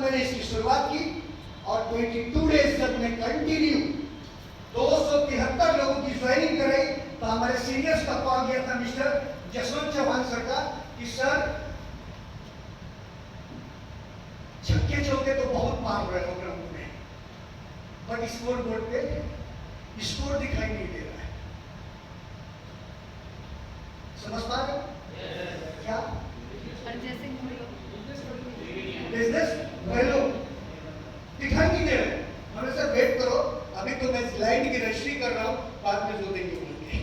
मैंने इसकी शुरुआत की और 22 डेज जब मैं कंटिन्यू 273 लोगों की ज्वाइनिंग कराई तो हमारे सीनियर्स का कॉल गया था मिस्टर जसवंत चौहान सर का कि सर छक्के चौके तो बहुत मार रहे हो ग्राउंड में, बट स्कोर बोर्ड पे स्कोर दिखाई नहीं दे रहा है। समझ पा रहे क्या? बिजनेस वैल्यू दिखाई नहीं दे रहे। हमने सर वेट करो, अभी तो मैं लाइट की रजिस्ट्री कर रहा हूँ, बाद में जो देंगे बोलेंगे।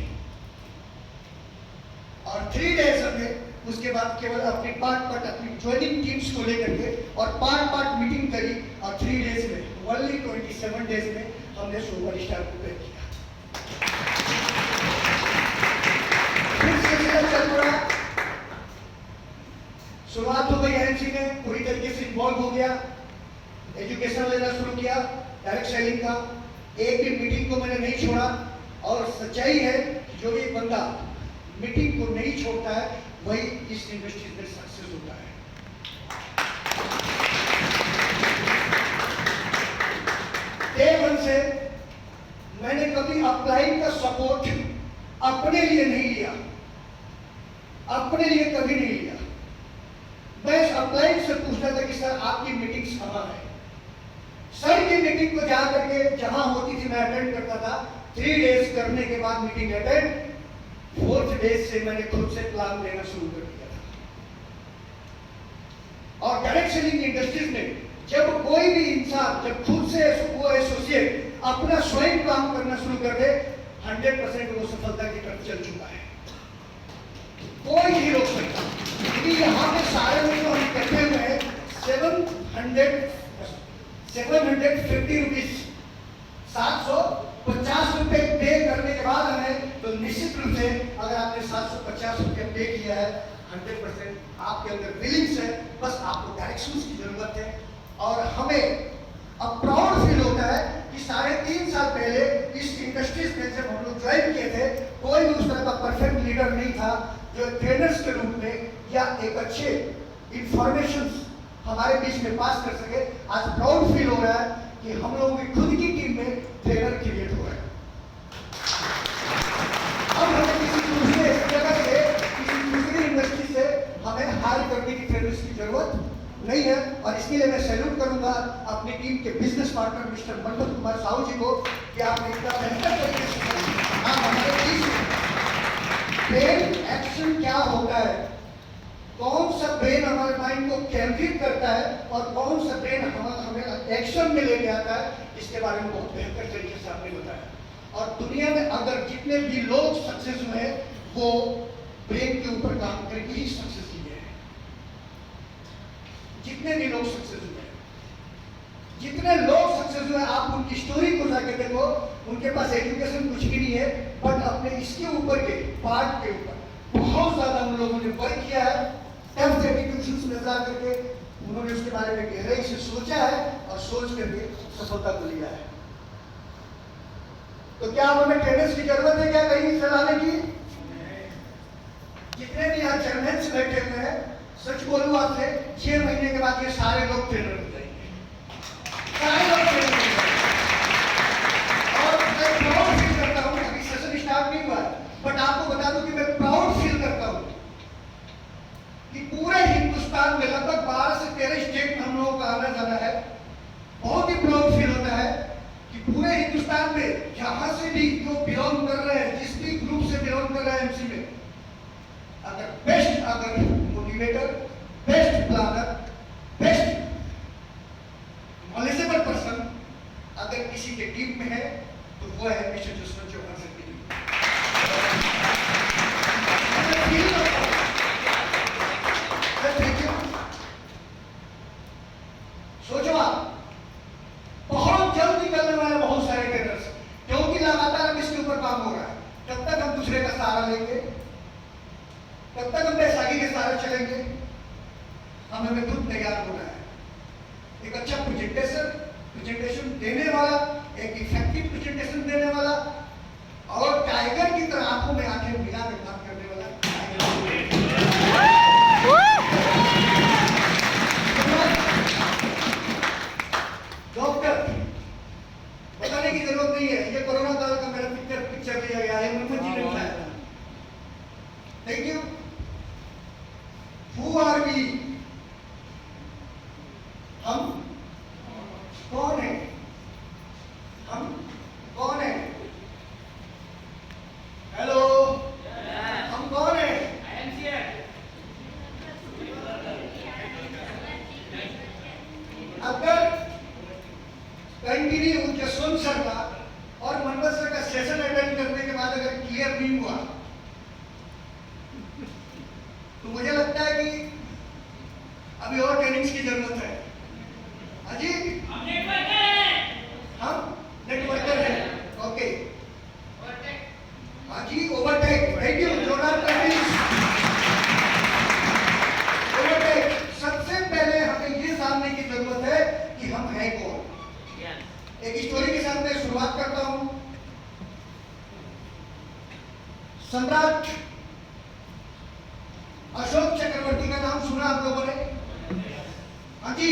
और 3 डेज हमने उसके बाद केवल अपनी पार्ट अपनी ज्वाइनिंग टीम्स को लेकर के और पार्ट मीटिंग करी और 3 डेज में ओनली 27 डेज में हमने सुपर स्टार को तय किया। फिर सिलसिला चल पड़ा, शुरुआत हो गई एमसी में, पूरी तरीके से इन्वॉल्व हो गया, एजुकेशन लेना शुरू किया डायरेक्ट सेलिंग का। एक भी मीटिंग को मैंने नहीं छोड़ा और सच्चाई है जो भी बंदा मीटिंग को नहीं छोड़ता है वही इस इंडस्ट्री में सक्सेस होता है। डे 1 से मैंने कभी अपलाइन का सपोर्ट अपने लिए नहीं लिया, अपने लिए कभी नहीं लिया। मैं अपलाइन से पूछता था कि सर आपकी मीटिंग्स कहाँ है। सर की मीटिंग को जा करके जहां होती थी मैं अटेंड करता था। 3 डेज करने के बाद मीटिंग अटेंड, 4th डेज से मैंने खुद से प्लान लेना शुरू कर दिया था। और डायरेक्ट सेलिंग इंडस्ट्रीज में जब कोई भी इंसान जब खुद से वो एसोसिएट अपना स्वयं काम करना शुरू कर दे 100% वो सफलता की तरफ चल चुका है, कोई नहीं रोक सकता। क्योंकि यहाँ पे सारे में जो हम कहते हुए हैं 750 रुपीज 750 रुपए पे करने के बाद हमें तो निश्चित रूप से अगर आपने 750 रुपये पे किया है 100% आपके अंदर विलिंग्स है, बस आपको डायरेक्शंस की जरूरत है। और हमें अब प्राउड फील होता है कि 3.5 साल पहले इस इंडस्ट्रीज में जब हम लोग ज्वाइन किए थे कोई भी उस तरह का परफेक्ट लीडर नहीं था जो ट्रेनर्स के रूप में या एक अच्छे इंफॉर्मेशन हमारे बीच में पास कर सके। आज प्राउड फील हो रहा है कि हम लोगों की खुद की टीम में ट्रेनर क्रिएट हो रहा है। अब हमें किसी दूसरे जगह से किसी दूसरी इंडस्ट्री से हमें हायर करने की ट्रेनर्स की जरूरत नहीं है। और इसके लिए मैं सैल्यूट करूंगा अपनी टीम के बिजनेस पार्टनर मिस्टर मंडल कुमार साहू जी को कि आपने इतना बेहतर तरीके से आप हमारे बीच ब्रेन एक्शन क्या होता है, कौन सा ब्रेन हमारे माइंड को केंद्रित करता है और कौन सा ब्रेन हमें एक्शन में लेके आता है, इसके बारे में बहुत बेहतर तरीके से आपने बताया। और दुनिया में अगर जितने भी लोग सक्सेस हुए हैं वो ब्रेन के ऊपर काम करके ही सक्सेस किए हैं। जितने भी लोग सक्सेस हुए हैं, जितने लोग सक्सेस हुए आप उनकी स्टोरी को जाके देखो, उनके पास एजुकेशन कुछ भी नहीं है बट अपने इसके ऊपर के पार्ट के ऊपर बहुत ज्यादा उन लोगों ने वर्क किया है। टफ एग्जीक्यूशंस में जा करके उन्होंने उसके बारे में गहराई से सोचा है और सोच करके सफलता को लिया है। तो क्या हमें ट्रेनर्स की जरूरत है क्या कहीं चलाने की? जितने भी यहाँ चेयरमैन बैठे हुए हैं सच बोलूं आपसे 6 महीने के बाद ये सारे लोग ट्रेनर हो जाएंगे, सारे लोग ट्रेनर हो जाएंगे। और मैं प्राउड फील करता हूँ, अभी सेशन स्टार्ट नहीं हुआ बट आपको बता दूं कि मैं प्राउड फील करता हूँ कि पूरे हिंदुस्तान में लगभग 12 से 13 स्टेट में हम लोगों का आना जाना है। बहुत ही प्राउड फील होता है कि पूरे हिंदुस्तान में जहां से भी जो बिलोंग कर रहे हैं, जिस भी ग्रुप से बिलोंग कर रहे हैं एमसी में, अगर बेस्ट अगर motivator, best planner, best knowledgeable person अगर किसी के टीम में है तो वो है मिस्टर जसवंत चौहान सर की टीम। सोचो आप, बहुत जल्द निकलने वाले बहुत सारे ट्रेनर्स, क्योंकि लगातार हम इसके ऊपर काम हो रहा है। जब तक हम दूसरे का सहारा लेंगे तब तक हम बैसाखी के सहारे चलेंगे। हमें खुद तैयार होना है, एक अच्छा प्रेजेंटेशन देने वाला, एक इफेक्टिव प्रेजेंटेशन देने वाला और टाइगर की तरह आंखों में आंखें मिला कर बात करने वाला। हु आर वी, हम कौन है, हम कौन है, हेलो, हम कौन है, अगर कंटिन्यू जसवंत सर का और मनोज सर का सेशन अटेंड करने के बाद अगर क्लियर नहीं हुआ तो मुझे लगता है कि अभी और ट्रेनिंग्स की जरूरत है। अजी हम नेटवर्कर हैं, okay, Haji overtake, thank you, जोरदार प्रैक्टिस। ओवरटेक, सबसे पहले हमें ये जानने की जरूरत है कि हम हैं कौन। एक स्टोरी के साथ मैं शुरुआत करता हूं। सम्राट अशोक चक्रवर्ती का नाम सुना आप लोगों ने? हाँ जी,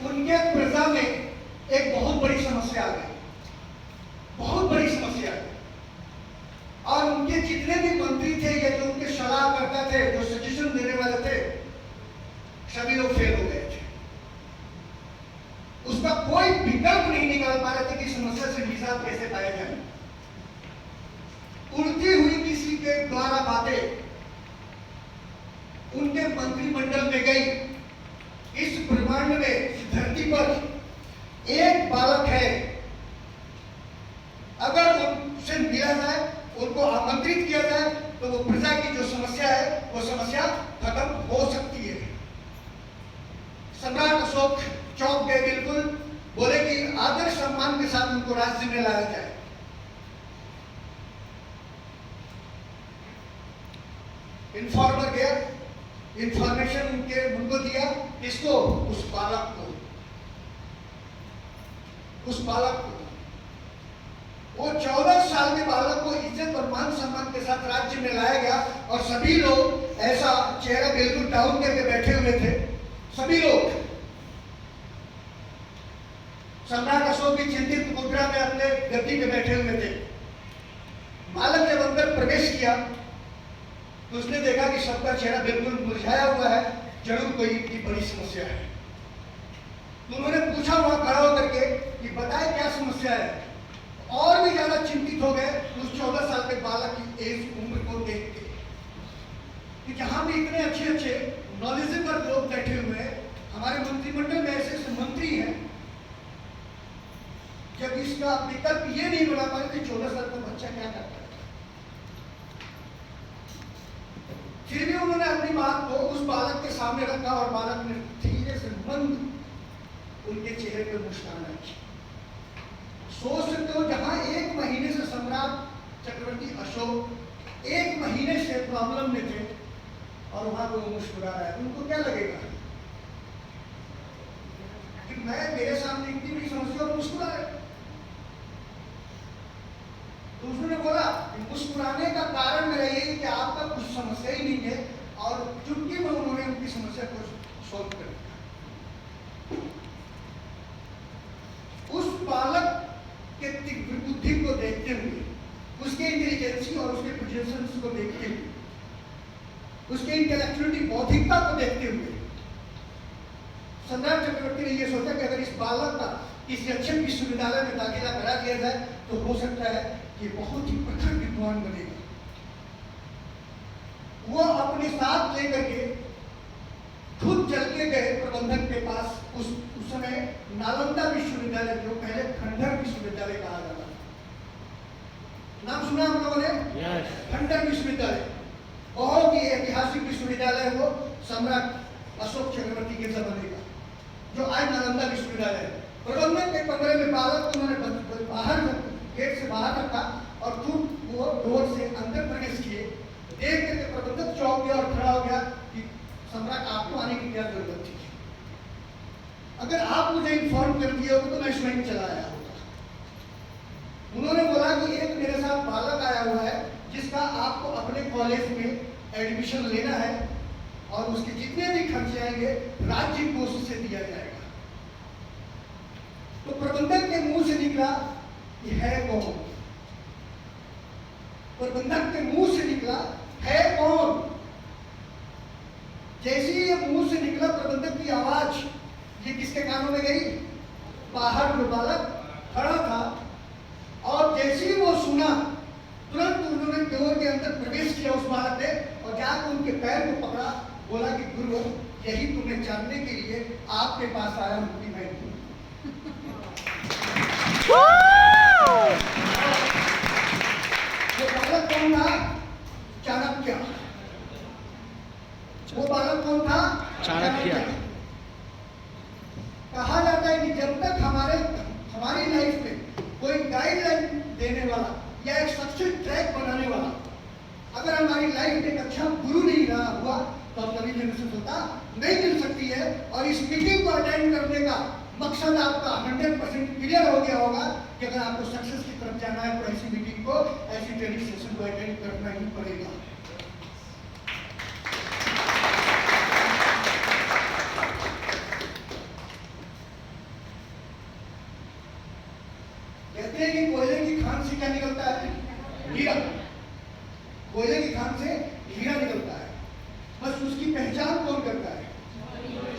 उनके प्रजा में एक बहुत बड़ी समस्या आ गई, बहुत बड़ी समस्या आ गई, और उनके जितने भी मंत्री थे या जो उनके सलाह करता थे, जो सजेशन देने वाले थे, सभी लोग फेल हो गए थे। उसका कोई विकल्प नहीं निकाल पा रहे थे कि समस्या से निजात कैसे पाया जाए। उड़ती हुई किसी के द्वारा बातें उनके मंत्रिमंडल में गई, इस ब्रह्मांड में, इस धरती पर एक बालक है, अगर उनसे मिला जाए, उनको आमंत्रित किया जाए तो वो प्रजा की जो समस्या है वो समस्या खत्म हो सकती है। सम्राट अशोक चौंक गए, बिल्कुल बोले कि आदर सम्मान के साथ उनको राज्य में लाया जाए। इन्फॉर्मर गया, इंफॉर्मेशन उनको दिया, किसको? उस बालक को, उस बालक को। वो 14 साल के बालक को इज्जत और मान सम्मान के साथ राज्य में लाया गया, और सभी लोग ऐसा चेहरा बिल्कुल डाउन करके बैठे हुए थे, सभी लोग। सम्राट अशोक भी चिंतित मुद्रा में अपने गद्दी पे बैठे हुए थे। बालक जब अंदर प्रवेश किया तो उसने देखा कि सबका चेहरा बिल्कुल मुरझाया हुआ है, जरूर कोई इतनी बड़ी समस्या है। तो उन्होंने पूछा वहां खड़ा होकर के कि बताए क्या समस्या है। और भी ज्यादा चिंतित हो गए उस 14 साल के बालक की एज, उम्र को देख के, कि जहां भी इतने अच्छे अच्छे नॉलेजेबल लोग बैठे हुए हैं, हमारे मंत्रिमंडल में ऐसे ऐसे मंत्री हैं, जब इसका विकल्प ये नहीं बना पाए कि 14 साल का बच्चा क्या करता है। फिर भी उन्होंने अपनी बात को उस बालक के सामने रखा, और बालक ने धीरे से मंद उनके चेहरे पर मुस्कान रखी। सोच सकते हो, जहां 1 महीने से सम्राट चक्रवर्ती अशोक 1 महीने से प्रॉब्लम में थे, और वहां पर वो मुस्कुरा रहा है, उनको क्या लगेगा कि मैं, मेरे सामने इतनी बड़ी समस्या और मुस्कुरा रहा है। तो उसने बोला कि मुस्कुराने का कारण मेरा ये है कि आपका कुछ समस्या ही नहीं है, और चुटकी में उन्होंने उनकी समस्या को सॉल्व कर दिया। उस बालक के तीव्र बुद्धि को देखते हुए, उसके इंटेलिजेंसी और उसके प्रेजेंस को देखते हुए, उसके इंटेलेक्चुअलिटी, बौद्धिकता को देखते हुए, सम्राट चक्रवर्ती ने यह सोचा कि अगर इस बालक का किसी अच्छे विश्वविद्यालय में दाखिला करा दिया जाए तो हो सकता है कि बहुत ही प्रखर विद्वान बनेगा। वो अपने साथ लेकर के खुद चल के गए प्रबंधक के पास। उस समय नालंदा विश्वविद्यालय, जो पहले खंडर विश्वविद्यालय कहा जाता था, नाम सुना हम लोगों ने? खंडर विश्वविद्यालय बहुत ही ऐतिहासिक विश्वविद्यालय है वो, सम्राट अशोक चक्रवर्ती के जमाने का, जो आज नालंदा विश्वविद्यालय है। प्रबंधक के कमरे में बालक को उन्होंने बाहर, गेट से बाहर रखा, और खुद वो डोर से अंदर प्रवेश किए। देख करके प्रबंधक चौंक गया और खड़ा हो गया कि सम्राट, आपको आने की क्या जरूरत थी? अगर आप मुझे इन्फॉर्म कर दिए हो तो मैं स्वयं चला आया होता। उन्होंने बोला कि एक मेरे साथ बालक आया हुआ है जिसका आपको अपने कॉलेज में एडमिशन लेना है, और उसके जितने भी खर्चे आएंगे राज्य कोष से दिया जाएगा। तो प्रबंधक के मुंह से निकला कि है कौन? प्रबंधक के मुंह से निकला है कौन? किसके कानों में गई? बाहर जो बालक खड़ा था, और जैसे ही वो सुना तुरंत उन्होंने डोर के अंदर प्रवेश किया उस बालक ने, और जाकर उनके पैर को पकड़ा, बोला कि गुरु यही तुम्हें जानने के लिए आपके पास आया हूं कि मैं हूं। वो बालक कौन था? चाणक्य। वो बालक कौन था? चाणक्य। कहा जाता है कि जब तक हमारी लाइफ में कोई गाइडलाइन देने वाला या एक सक्सेस ट्रैक बनाने वाला अगर हमारी लाइफ में एक अच्छा गुरु नहीं रहा हुआ, तो हम कभी भी सफलता नहीं मिल सकती है। और इस मीटिंग को अटेंड करने का मकसद आपका 100% क्लियर हो गया होगा कि अगर आपको सक्सेस की तरफ जाना है तो ऐसी मीटिंग को, ऐसी ट्रेनिंग सेशन को अटेंड करना ही पड़ेगा। कहते हैं कि कोयले की खान से क्या निकलता है? हीरा। कोयले की खान से हीरा निकलता है, बस उसकी पहचान कौन करता है?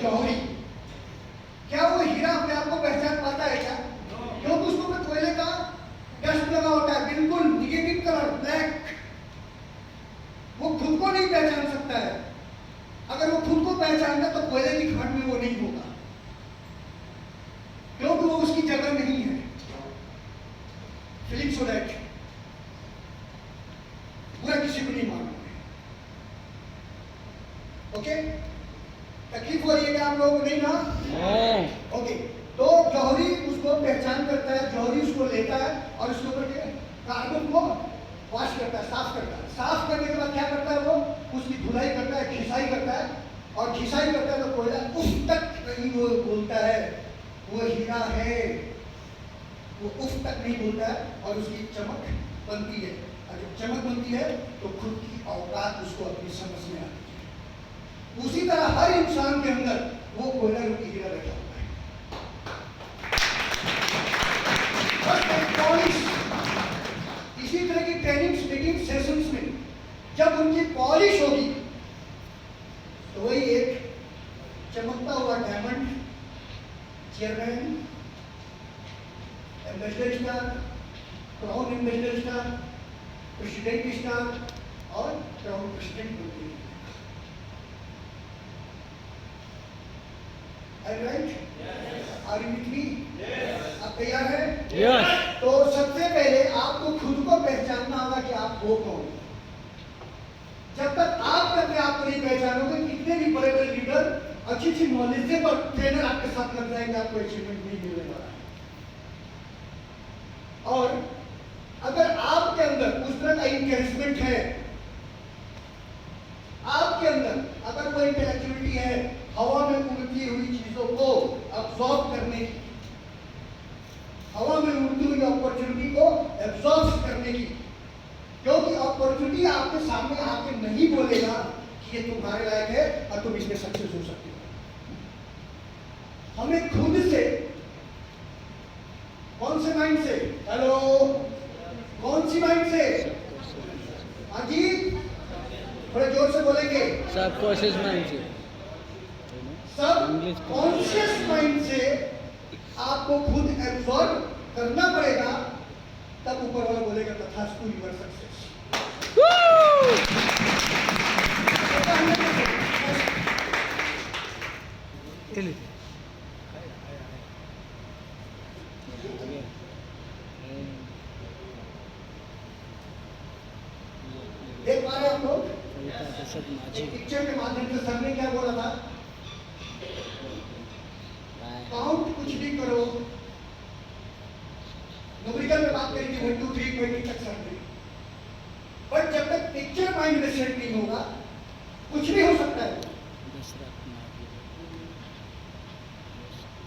जौहरी। क्या वो हीरा अपने आप को पहचान पाता है क्या? क्योंकि उसको में कोयले का डस्ट लगा होता है, बिल्कुल निगेटिव कलर ब्लैक। वो खुद को नहीं पहचान सकता है। अगर वो खुद को पहचानता तो कोयले की खान में वो नहीं होगा, क्योंकि वो उसकी जगह नहीं है। फीलिंग सो दैट बुरा किसी को नहीं मानना है। ओके, तकलीफ हो रही है क्या आप लोगों को? नहीं ना? ओके, तो जौहरी उसको पहचान करता है, जौहरी उसको लेता है और उसके ऊपर के कार्बन को वॉश करता है, साफ करता है। साफ करने के बाद क्या करता है? वो उसकी धुलाई करता है, घिसाई करता है, और घिसाई करता है तो कोयला उफ तक नहीं वो बोलता है वो हीरा है, वो उफ तक नहीं बोलता है, और उसकी चमक बनती है। और जब चमक बनती है तो खुद की औकात उसको अपनी समझ में आती है। उसी तरह हर इंसान के अंदर वो कोयला रूपी हीरा रखा होता है। इसी तरह की ट्रेनिंग मीटिंग सेशंस में जब उनकी पॉलिश होगी तो वही एक चमकता हुआ diamond, chairman, ambassador star, crown ambassador star, president star और क्राउन प्रेसिडेंट बनती है। Are you with me? आप तैयार हैं? Yes. तो सबसे पहले आपको खुद को पहचानना होगा कि आप हो कौन। जब तक आप अपने आप को नहीं पहचानोगे, कितने भी बड़े बड़े लीडर, अच्छी अच्छी नॉलेजेबल ट्रेनर आपके साथ लग जाएंगे, आपको अचीवमेंट नहीं मिलने वाला है। और अगर आपके अंदर उस तरह का इंकरेजमेंट है, आपके अंदर अगर कोई इंटेलेक्चुअलिटी है, हवा में उड़ती हुई चीजों को अब्सॉर्ब करने की, हवा में उड़ती हुई अपॉर्चुनिटी को एब्सॉर्ब करने की, क्योंकि अपॉर्चुनिटी आपके सामने आके नहीं बोलेगा कि ये तुम्हारे लायक है और तुम इसमें सक्सेस हो सकते हो। हमें खुद से, कौन से माइंड से? हेलो, कौन सी माइंड से? अजीत, थोड़े जोर से बोलेंगे। सब कॉन्शियस माइंड से, सब कॉन्शियस माइंड से आपको खुद एब्सॉर्ब करना पड़ेगा, तब ऊपर वाला बोलेगा तथास्तु, यू आर सक्सेस। देख पा रहे हैं आप लोग? पिक्चर के माध्यम से सर ने क्या बोला था? काउंट कुछ भी करो, न्यूमेरिकल में बात करेंगे 1 2 3 20 तक सर ने, बट जब तक पिक्चर माइंड में सेट नहीं होगा कुछ भी हो सकता है।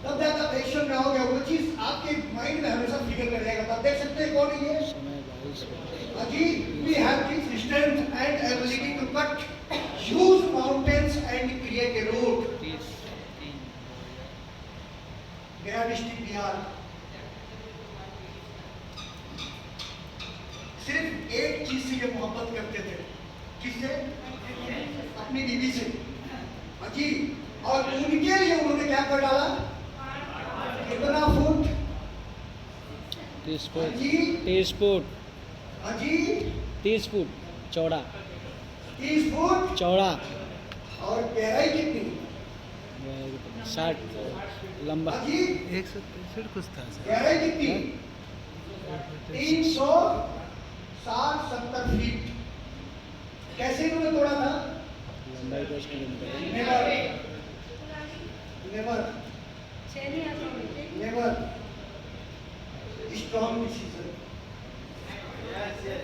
तब जाकर आप एक्शन में आओगे, वो चीज आपके माइंड में हमेशा फिगर कर जाएगा। तब देख सकते हैं कौन है ये? Ajit, we have this strength and ability to cut huge mountains and create a road. गया डिस्ट्रिक्ट बिहार, सिर्फ एक चीज से ये मोहब्बत करते थे। किससे? अपनी बीवी से। अजी, और उनके लिए उन्होंने क्या कर डाला? कितना फुट? 30 फुट। जी 30 फुट। हाँ जी 30 फुट चौड़ा। 30 फुट। चौड़ा। और गहराई कितनी? 60 लंबा। हाँ जी 163 कुछ था सर। गहराई कितनी? 360-70 फीट। कैसे इन्होंने तोड़ा था? लंबाई को इसमें गिनते हैं। Never never never strong decision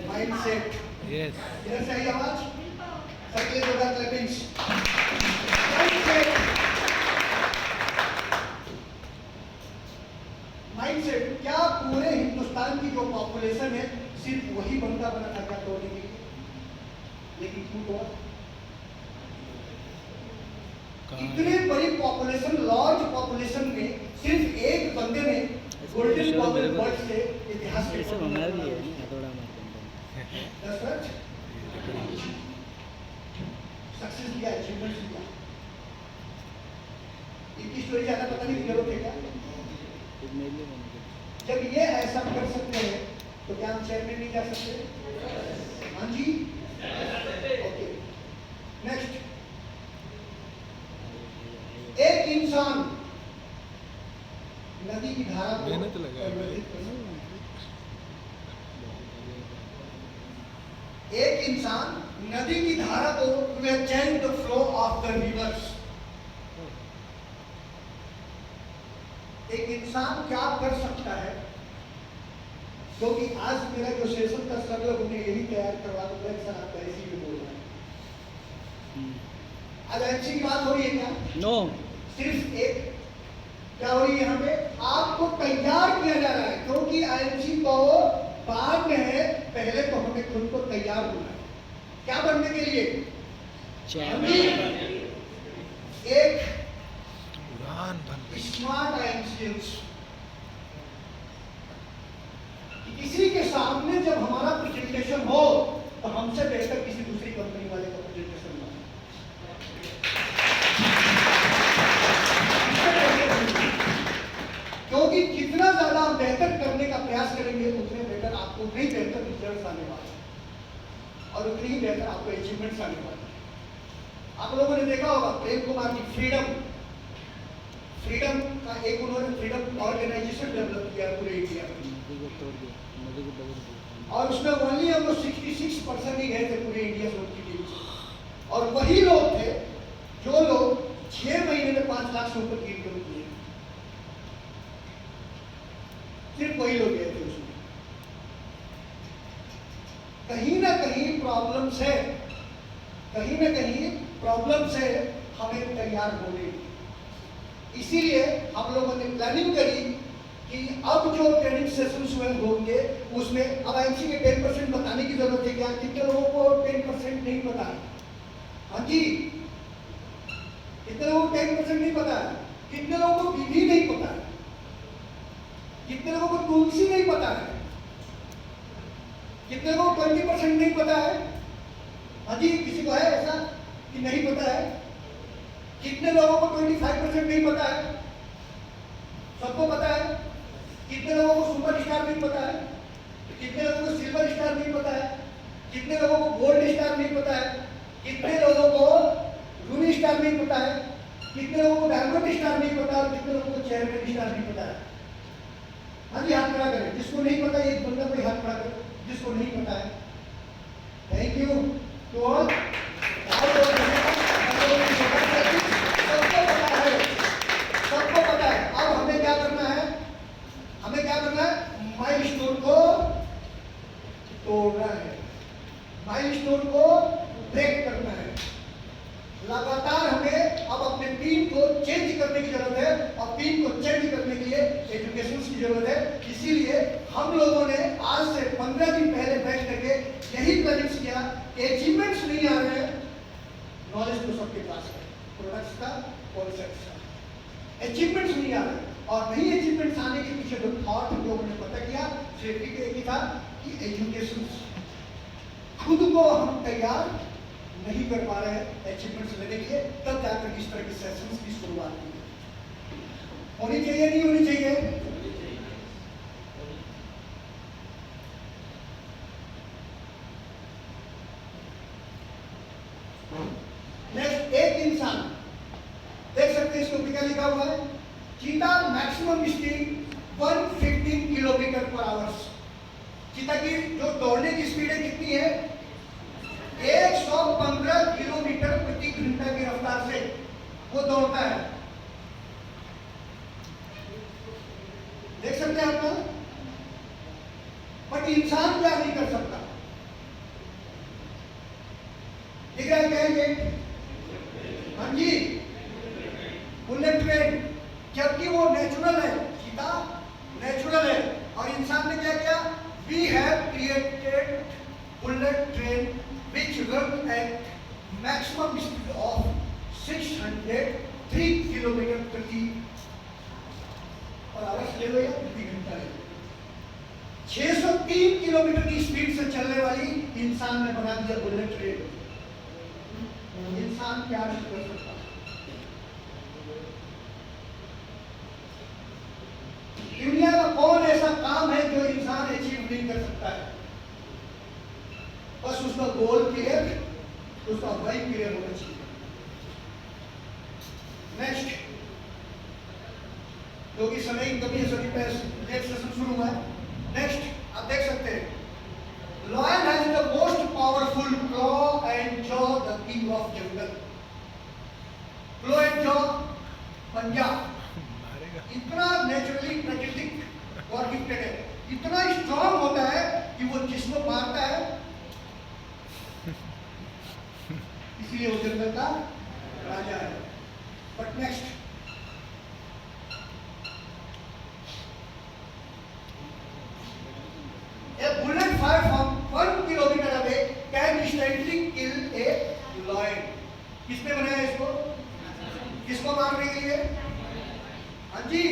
mindset. Yes इधर से आई आवाज सबके जोरदार क्लैपिंग्स। माइंडसेट माइंडसेट क्या पूरे हिंदुस्तान की जो पॉपुलेशन है सिर्फ वही बंदा बना था क्या तोड़ने के लिए? लेकिन क्यों तोड़ा? इतने बड़ी पॉपुलेशन लार्ज पॉपुलेशन में सिर्फ एक बंदे ने गोल्डन बबल बर्ड से इतिहास के ऐसे हमारे लिए है ना थोड़ा सक्सेस लिया अचीवमेंट लिया। इनकी स्टोरी ज्यादा पता नहीं जरूरत है क्या? जब ये ऐसा कर सकते हैं तो क्या हम चेयरमैन नहीं जा सकते? हाँ जी ओके नेक्स्ट। एक इंसान नदी की धारा को मेहनत लगाए प्रबंधित कर सकता है। एक इंसान नदी की धारा को change the flow of the reverse. एक इंसान क्या कर सकता है? क्योंकि आज मेरा जो सेशन था सब लोग उन्हें यही तैयार करवा दूंगा सर आप ऐसे ही बोल रहे हैं। आज अच्छी की बात हो रही है क्या? नो सिर्फ एक क्या हो रही है यहाँ पे? आपको तैयार किया जा रहा है क्योंकि आईएमसी को बाद में है, पहले तो हमें खुद को तैयार होना है। क्या बनने के लिए? एक उड़ान बन गई। स्मार्ट आईएमसीएंस। किसी के सामने जब हमारा प्रेजेंटेशन हो तो हमसे बेहतर किसी दूसरी कंपनी वाले का प्रेजेंटेशन ना हो। क्योंकि जितना ज्यादा आप बेहतर करने का प्रयास करेंगे उतने बेहतर आपको उतने ही बेहतर रिजल्ट आने वाले हैं और उतनी ही बेहतर आपको अचीवमेंट्स आने वाले हैं। आप लोगों ने देखा होगा प्रेम कुमार की फ्रीडम का एक उन्होंने फ्रीडम ऑर्गेनाइजेशन डेवलप किया पूरे इंडिया में नदी को तोड़ दिया, नदी को बदल दिया। और उसमें ओनली हम 66% ही गए थे पूरे इंडिया से उनकी टीम से। और वही लोग थे जो लोग 6 महीने में 5 लाख से ऊपर की इनकम किए। सिर्फ वही लोग गए थे उसमें। कहीं ना कहीं प्रॉब्लम्स है, कहीं ना कहीं प्रॉब्लम्स है, हमें तैयार होने की। इसीलिए हम लोगों ने प्लानिंग करी कि अब जो ट्रेनिंग सेशंस हुए होंगे उसमें अब आईएमसी के 10% बताने की जरूरत है क्या? कितने लोगों को 10% नहीं पता है? हाँ जी कितने लोगों को 10% नहीं पता है? कितने लोगों को विधि नहीं पता है? कितने लोगों को तुलसी नहीं पता है? कितने लोगों को 20% नहीं पता है? हाँ जी किसी को है ऐसा कि नहीं पता है? कितने लोगों को 25% नहीं पता है? सबको पता है? कितने लोगों को सुपर स्टार नहीं पता है? कितने लोगों को सिल्वर स्टार नहीं पता है? कितने लोगों को गोल्ड स्टार नहीं पता है? कितने लोगों को रूनी स्टार नहीं पता है? कितने लोगों को डायमंड स्टार नहीं पता है? कितने लोगों को चेयरमैन स्टार नहीं पता है? हाँ जी हाथ खड़ा करें। जिसको नहीं पता एक बंदा कोई हाथ खड़ा करे जिसको नहीं पता है। Thank you to all. सबको पता है। अब हमें क्या करना है? हमें क्या करना है? माइलस्टोन को तोड़ना है, माइलस्टोन को ब्रेक करना है। लगातार हमें अब अपने टीम को चेंज करने की जरूरत है और टीम को चेंज करने के लिए एजुकेशन की जरूरत है। इसीलिए हम लोगों ने आज से 15 दिन पहले बैठ करके यही प्लानिंग किया। अचीवमेंट्स नहीं आ रहे हैं, नॉलेज तो सबके पास है, प्रोडक्ट्स का कॉन्सेप्ट्स का। अचीवमेंट्स नहीं आ रहे और नहीं अचीवमेंट्स आने के पीछे जो थॉट हम लोगों ने पता किया सिर्फ एक ही था कि एजुकेशन। खुद को हम तैयार नहीं कर पा रहे हैं अचीवमेंट्स लेने के लिए, तब जाकर इस तरह की सेशंस की शुरुआत की। होनी चाहिए नहीं होनी चाहिए? नेक्स्ट, एक इंसान देख सकते हैं इसको क्या लिखा हुआ है, चीता मैक्सिमम स्पीड 115 किलोमीटर पर आवर्स। चीता की जो दौड़ने की स्पीड है कितनी है? 115 किलोमीटर प्रति घंटा की रफ्तार से वो दौड़ता है। देख सकते हैं आप लोग? बट इंसान क्या नहीं कर सकता? दिख रहा है क्या ये? हाँ जी, बुलेट ट्रेन, जबकि वो नेचुरल है, चीता नेचुरल है, और इंसान ने क्या किया? We have created bullet train which run at maximum speed of 603 kilometre प्रति आवर्स ले लो या प्रति घंटा ले लो। 603 किलोमीटर की स्पीड से चलने वाली इंसान ने बना दिया बुलेट ट्रेन। इंसान क्या नहीं कर सकता? दुनिया का कौन ऐसा काम है जो इंसान अचीव नहीं कर सकता है? बस उसका गोल क्लियर, उसका वाइब क्लियर होना चाहिए। नेक्स्ट, क्योंकि समय की कमी है, सभी पे लेट सेशन शुरू हुआ है। नेक्स्ट आप देख सकते हैं, Lion has the most powerful claw and jaw, the king of jungle. Claw and jaw, पंजा, मारेगा। इतना नेचुरली प्राकृतिक और गिफ्टेड है, इतना स्ट्रॉन्ग होता है कि वो जिसको मारता है, इसलिए वो जंगल का राजा है। But next, a bullet fired from 1 kilometer away can instantly kill a lion. किसने बनाया इसको? किसको मारने के लिए? हाँ जी,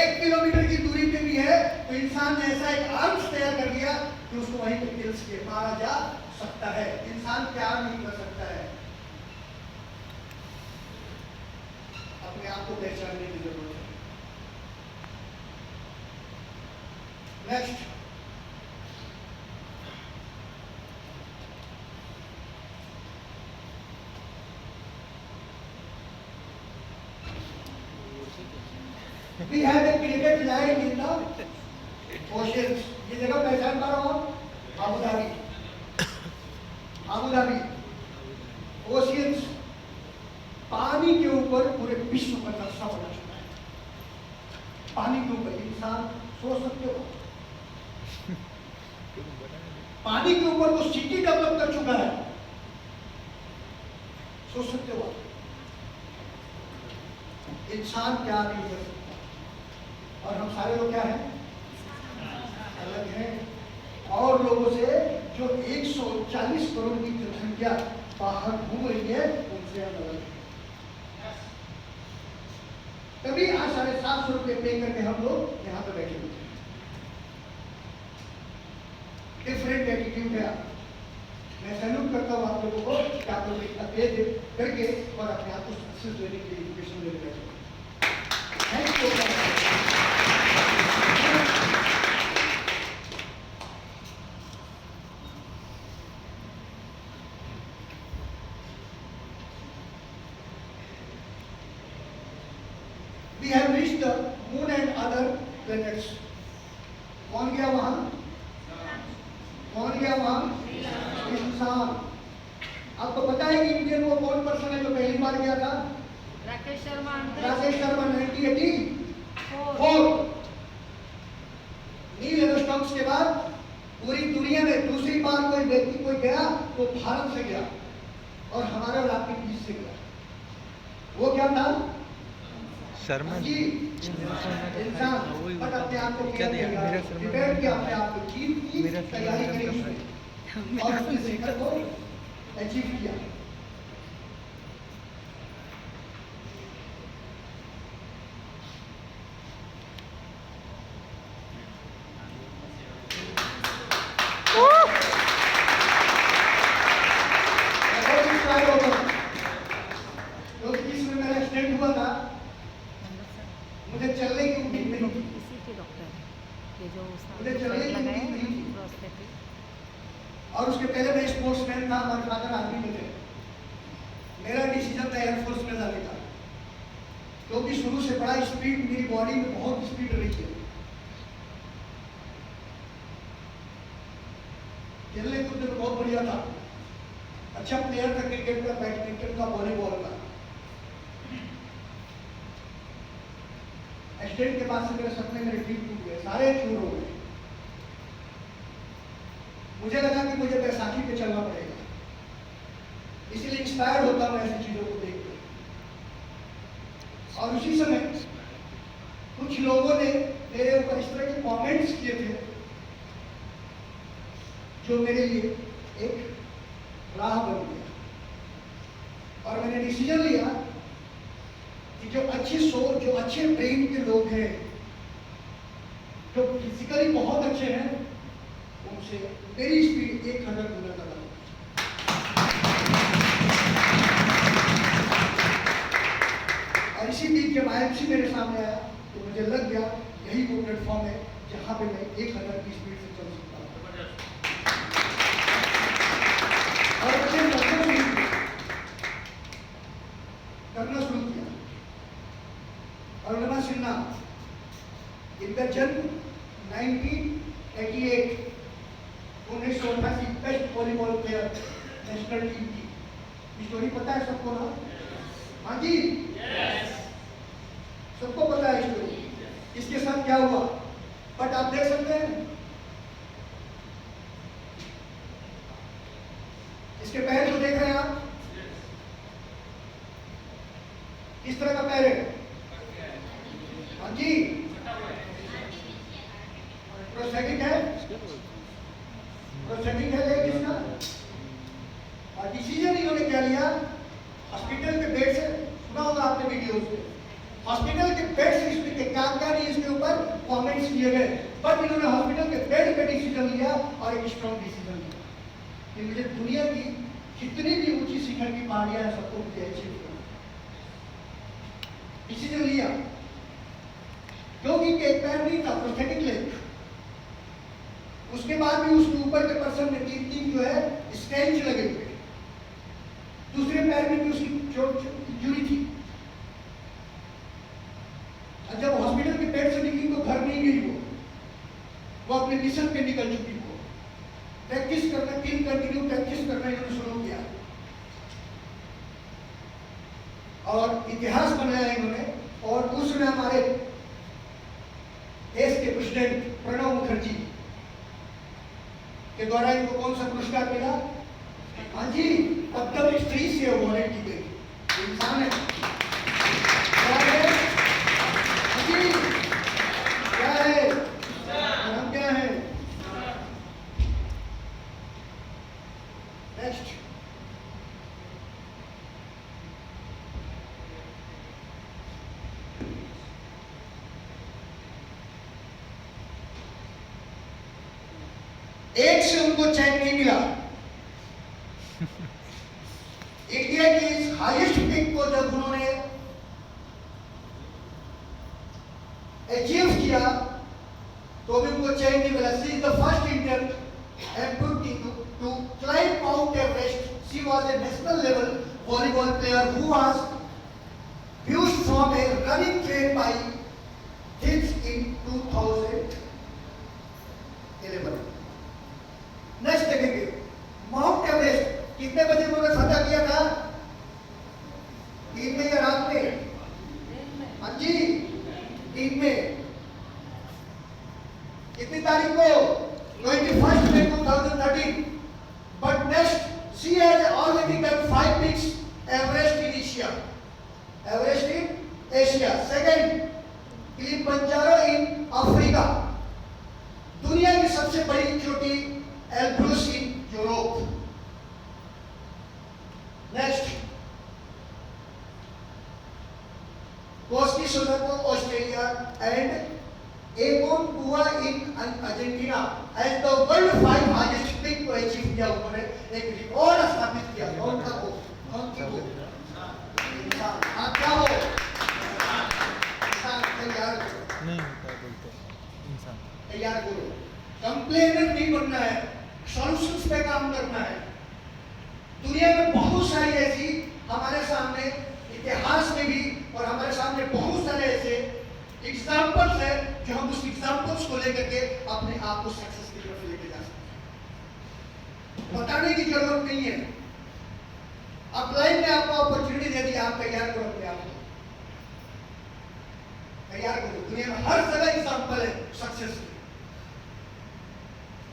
1 किलोमीटर की दूरी पे भी है तो इंसान ने ऐसा एक आर्म्स तैयार कर दिया कि उसको वहीं पे किल के मारा जा सकता है। इंसान प्यार नहीं कर सकता है। अपने आप को पहचानने की जरूरत है। Next, we have a cricket line in the oceans. ये जगह पहचान पा रहा हूँ? Abu Dhabi, Abu Dhabi oceans, पानी के ऊपर पूरे विश्व का नक्शा बना चुका है। पानी के ऊपर इंसान सोच सकते हो? पानी के ऊपर वो सिटी डेवलप कर चुका है, सोच सकते हो? इंसान क्या नहीं कर सकता? और हम सारे लोग क्या हैं? अलग हैं। और लोगों से जो 140 करोड़ की जनसंख्या बाहर घूम रही है उनसे हम अलग हैं। तभी आज 750 रुपये पे करके हम लोग यहाँ पे बैठे हुए हैं। डिफरेंट एटीट्यूड है। मैं सैल्यूट करता हूँ आप लोगों को कि आप लोग इतना पे करके और अपने आप को सक्सेस देने के लिए एजुकेशन देने बैठे। Thank you. We have reached the moon and other planets. कौन गया वहां? कौन गया वहां? इंसान। आपको पता है कि इंडियन वो कौन पर्सन है जो पहली बार गया था? राकेश शर्मा। राकेश शर्मा 1984। नील आर्मस्ट्रांग के बाद पूरी दुनिया में दूसरी बार कोई व्यक्ति कोई गया तो भारत से गया और हमारे और आपके बीच से गया। वो क्या था? शर्मा जी, इंसान। बट अपने आप को क्या दिया? प्रिपेयर किया, अपने आप को जीत की तैयारी करी और अपने शिखर को अचीव किया। मेरा डिसीजन था एयरफोर्स में जाने का, क्योंकि शुरू से बड़ा स्पीड मेरी बॉडी में बहुत स्पीड रही है। खेलने कूदने में बहुत बढ़िया था, अच्छा प्लेयर था, क्रिकेट का, बैडमिंटन का, वॉलीबॉल का। एक्सीडेंट के बाद से मेरे सपने मेरे ठीक टूट गए, सारे चूर हो गए। मुझे लगा कि मुझे बैसाखी पे चलना पड़ेगा, इसलिए इंस्पायर होता हूं ऐसी चीजों को देख कर। और उसी समय कुछ लोगों ने मेरे ऊपर इस तरह के कमेंट्स किए थे जो मेरे लिए एक राह बन गया। और मैंने डिसीजन लिया कि जो अच्छी सोच, जो अच्छे ब्रेन के लोग हैं, जो फिजिकली बहुत अच्छे हैं, उनसे मेरी स्पीड 1000 गुना ज्यादा होगी। और इसी बीच जब IMC मेरे सामने आया तो मुझे लग गया यही वो प्लेटफॉर्म है जहां पे मैं 1000 की स्पीड से चल सकता हूँ। और मुझे करना शुरू किया। अरुणिमा सिन्हा, इनका जन्म 1988, 1988 best volleyball player national team की स्टोरी पता है सबको ना? हाँ जी, सबको पता है स्टोरी, इसके साथ क्या हुआ। बट आप देख सकते हैं इसके पैर को देख रहे हैं आप, किस तरह का पैर है? हाँ जी, प्रोस्थेटिक है, प्रोस्थेटिक है लेग इसका। और डिसीजन इन्होंने क्या लिया, हॉस्पिटल के बेड से, सुना होगा आपने वीडियोस में, हॉस्पिटल के बेड से इसके क्या नहीं इसके ऊपर कमेंट्स किए गए, बट इन्होंने हॉस्पिटल के बेड पे डिसीजन लिया और एक स्ट्रॉन्ग डिसीजन लिया कि मुझे दुनिया की जितनी भी ऊंची शिखर की पहाड़ियां हैं सबको मुझे अचीव करना। डिसीजन लिया क्योंकि एक पैर नहीं था, प्रोस्थेटिक लेग। उसके बाद भी उसके ऊपर के पर्सन में 3 जो है स्टेंच लगे हुए, दूसरे पैर में भी उसकी इंजरी थी। और जब हॉस्पिटल के बेड से निकली तो घर नहीं गई, वो अपने मिशन पे निकल चुकी। वो प्रैक्टिस करना, कंटिन्यू प्रैक्टिस करना इन्होंने शुरू किया और इतिहास बनाया इन्होंने। और उस समय हमारे देश के प्रेसिडेंट प्रणब मुखर्जी के द्वारा इनको कौन सा पुरस्कार मिला? हाँ जी, पद्म श्री से अवार्ड की गई। इंसान है, क्या है? हाँ जी, क्या है? नाम क्या है? नेक्स्ट, एक से उनको चैन नहीं मिला। इंडिया की इस हाईएस्ट पिक को जब उन्होंने अचीव किया तो भी उनको चैन नहीं मिला। She is the first Indian amputee to climb Mount Everest. She was a national level volleyball player who was fused from a running train by kids in 2011. Next देखेंगे, माउंट एवरेस्ट कितने बजे उन्होंने फतह किया था? 3 में या रात में? हाँ जी, 3 में। कितनी तारीख को? 21 May 2013. But next, she has already done 5 peaks Everest in Asia. Everest in Asia. Second, Kilimanjaro in Africa. दुनिया की सबसे बड़ी चोटी Elbrus in Europe. Next, Kosciuszko Australia and Aconcagua in Argentina as the world 5 highest peak को achieve किया। उन्होंने एक record स्थापित किया। कौन था वो? कौन थी वो? इंसान। आप क्या हो? इंसान। तैयार करो, नहीं होता बोलते इंसान। तैयार करो। कंप्लेनर नहीं बनना है, सॉल्यूशंस पे काम करना है। दुनिया में बहुत सारी ऐसी हमारे सामने इतिहास में भी और हमारे सामने बहुत सारे ऐसे एग्जाम्पल्स है जो हम उस एग्जाम्पल्स को लेकर के अपने आप को सक्सेस की तरफ लेके जा सकते हैं। बताने की जरूरत नहीं है, अपलाइन ने आपको अपॉर्चुनिटी दे दी, आप तैयार करो अपने आप को, तैयार करो। दुनिया में हर जगह एग्जाम्पल है सक्सेस की,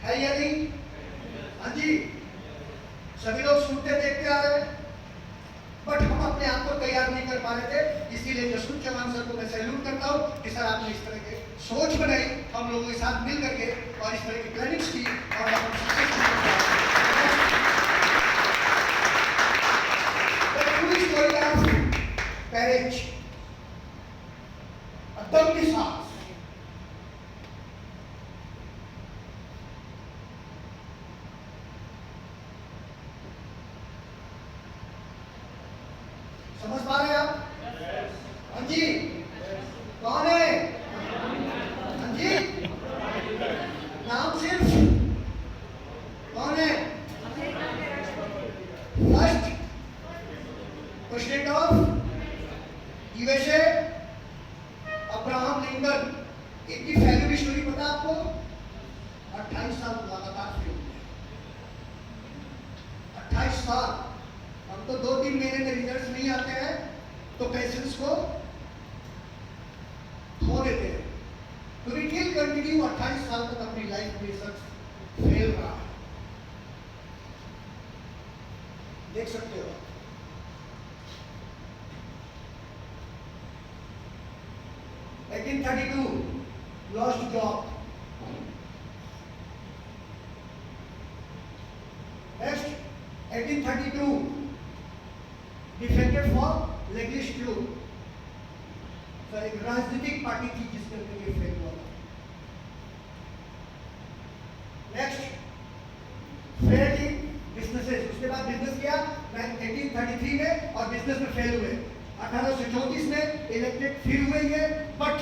है या नहीं? हाँ जी, सभी लोग सुनते देखते आ रहे हैं, बट हम अपने आप को तैयार नहीं कर पा रहे थे। इसीलिए जसवंत चौहान सर को मैं सैल्यूट करता हूँ कि सर आपने इस तरह के सोच बनाई, हम लोगों के साथ मिल करके और इस तरह की प्लानिंग्स की और हम स्टोरी ऑफ करेज, दम के साथ समझ पा रहे हैं आप? हाँ जी, कौन है? हाँ जी, नाम सिर्फ कौन है? First president of USA Abraham Lincoln. इनकी फैमिली स्टोरी पता आपको? 28 साल लगातार फेल हुए, 28 साल। हम तो 2-3 महीने में रिजल्ट नहीं आते हैं तो पेशेंट्स को खो देते हैं। तो रिटिल कंटिन्यू 28 साल तक अपनी लाइफ में शख्स फेल रहा है, देख सकते हो। लेकिन 32 lost job. Next 1832 defected for लेगिश ट्रू। एक राजनीतिक पार्टी थी जिसके लिए फेल हुआ। नेक्स्ट फेल्ड इन बिजनेसेस, उसके बाद बिजनेस किया 1833 में और बिजनेस में फेल हुए। 1834 में इलेक्टेड फिर हुए ये, बट